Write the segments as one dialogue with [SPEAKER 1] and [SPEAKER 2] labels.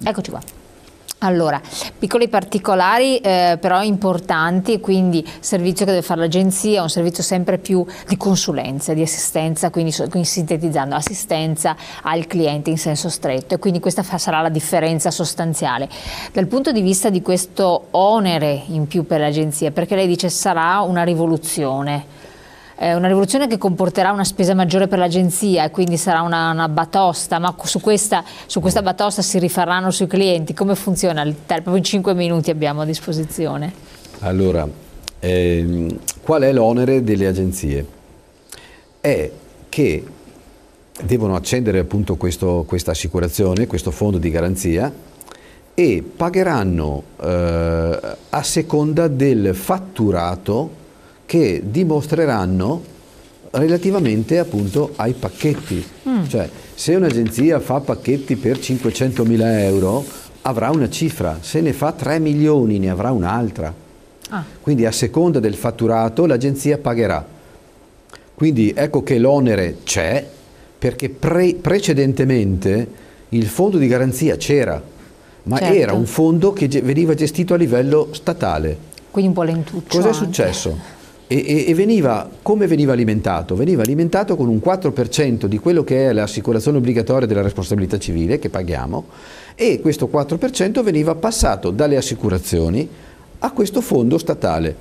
[SPEAKER 1] Eccoci qua. Allora, piccoli particolari però importanti, quindi servizio che deve fare l'agenzia, un servizio sempre più di consulenza, di assistenza, quindi sintetizzando assistenza al cliente in senso stretto, e quindi questa sarà la differenza sostanziale. Dal punto di vista di questo onere in più per l'agenzia, perché lei dice sarà una rivoluzione che comporterà una spesa maggiore per l'agenzia e quindi sarà una batosta, ma su questa batosta si rifaranno sui clienti. Come funziona? Proprio in 5 minuti abbiamo a disposizione.
[SPEAKER 2] Allora, qual è l'onere delle agenzie? È che devono accendere appunto questa assicurazione, questo fondo di garanzia, e pagheranno a seconda del fatturato che dimostreranno relativamente appunto ai pacchetti. Cioè, se un'agenzia fa pacchetti per 500.000 euro avrà una cifra, se ne fa 3 milioni ne avrà un'altra. Quindi a seconda del fatturato l'agenzia pagherà. Quindi ecco che l'onere c'è, perché precedentemente il fondo di garanzia c'era, ma era un fondo che veniva gestito a livello statale.
[SPEAKER 1] Quindi un po' lentuccio.
[SPEAKER 2] Cos'è successo? E come veniva alimentato? Veniva alimentato con un 4% di quello che è l'assicurazione obbligatoria della responsabilità civile che paghiamo, e questo 4% veniva passato dalle assicurazioni a questo fondo statale.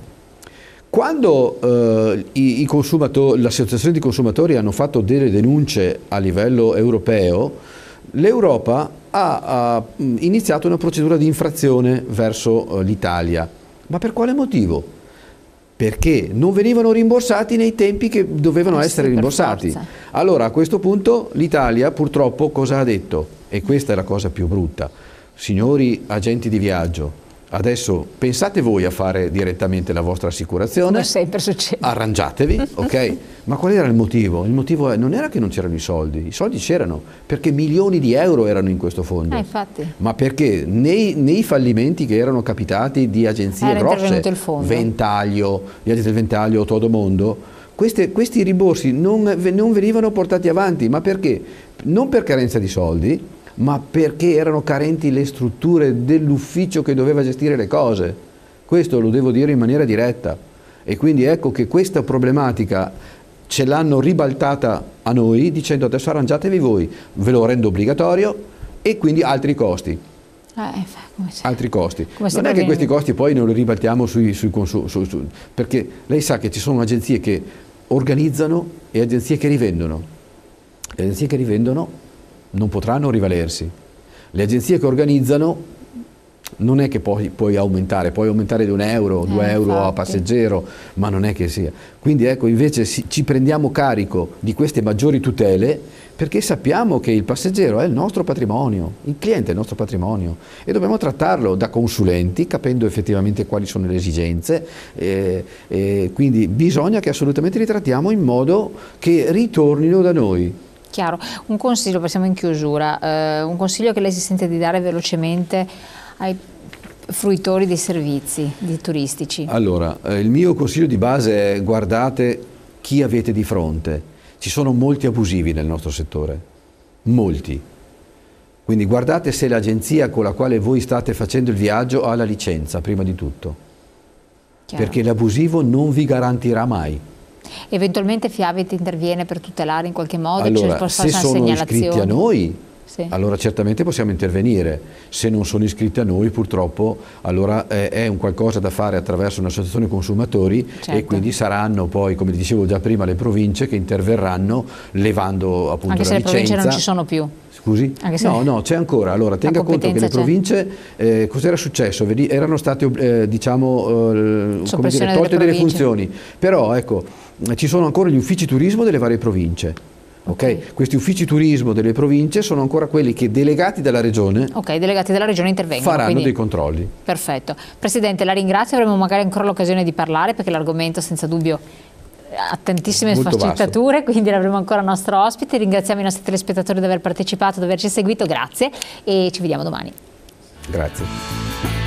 [SPEAKER 2] Quando l'associazione di consumatori hanno fatto delle denunce a livello europeo, l'Europa ha iniziato una procedura di infrazione verso l'Italia. Ma per quale motivo? Perché non venivano rimborsati nei tempi che dovevano essere rimborsati. Allora a questo punto l'Italia purtroppo cosa ha detto? E questa è la cosa più brutta: signori agenti di viaggio, adesso pensate voi a fare direttamente la vostra assicurazione,
[SPEAKER 1] come sempre succede,
[SPEAKER 2] arrangiatevi, ok? Ma qual era il motivo? Il motivo non era che non c'erano i soldi c'erano, perché milioni di euro erano in questo fondo.
[SPEAKER 1] Infatti.
[SPEAKER 2] Ma perché nei fallimenti che erano capitati di agenzie grosse, Ventaglio, Viaggi del Ventaglio, Todomondo, questi rimborsi non venivano portati avanti. Ma perché? Non per carenza di soldi, ma perché erano carenti le strutture dell'ufficio che doveva gestire le cose. Questo lo devo dire in maniera diretta. E quindi ecco che questa problematica ce l'hanno ribaltata a noi dicendo adesso arrangiatevi voi, ve lo rendo obbligatorio, e quindi altri costi. Altri costi. Non è che questi costi poi non li ribaltiamo perché lei sa che ci sono agenzie che organizzano e agenzie che rivendono. Le agenzie che rivendono non potranno rivalersi. Le agenzie che organizzano non è che puoi aumentare di 1 euro, 2 euro a passeggero, ma non è che sia. Quindi ecco, invece ci prendiamo carico di queste maggiori tutele, perché sappiamo che il passeggero è il nostro patrimonio, il cliente è il nostro patrimonio, e dobbiamo trattarlo da consulenti, capendo effettivamente quali sono le esigenze, quindi bisogna che assolutamente li trattiamo in modo che ritornino da noi.
[SPEAKER 1] Chiaro. Un consiglio, passiamo in chiusura, un consiglio che lei si sente di dare velocemente ai fruitori dei servizi turistici.
[SPEAKER 2] Allora, il mio consiglio di base è: guardate chi avete di fronte. Ci sono molti abusivi nel nostro settore, molti. Quindi guardate se l'agenzia con la quale voi state facendo il viaggio ha la licenza, prima di tutto. Chiaro. Perché l'abusivo non vi garantirà mai.
[SPEAKER 1] Eventualmente Fiavit interviene per tutelare in qualche modo?
[SPEAKER 2] Allora, se sono iscritti a noi, allora certamente possiamo intervenire. Se non sono iscritti a noi, purtroppo, allora è un qualcosa da fare attraverso un'associazione consumatori, e quindi saranno poi, come dicevo già prima, le province che interverranno levando appunto la licenza. Anche se le province non ci
[SPEAKER 1] sono più.
[SPEAKER 2] Scusi? No, c'è ancora. Allora, tenga conto che le province, cos'era successo? Erano state, tolte delle funzioni, però ecco, ci sono ancora gli uffici turismo delle varie province. Okay. Questi uffici turismo delle province sono ancora quelli che, delegati dalla regione,
[SPEAKER 1] intervengono,
[SPEAKER 2] faranno dei controlli.
[SPEAKER 1] Perfetto. Presidente, la ringrazio, avremo magari ancora l'occasione di parlare, perché l'argomento senza dubbio ha tantissime sfaccettature, quindi l'avremo ancora nostro ospite. Ringraziamo i nostri telespettatori di aver partecipato, di averci seguito, grazie, e ci vediamo domani.
[SPEAKER 2] Grazie.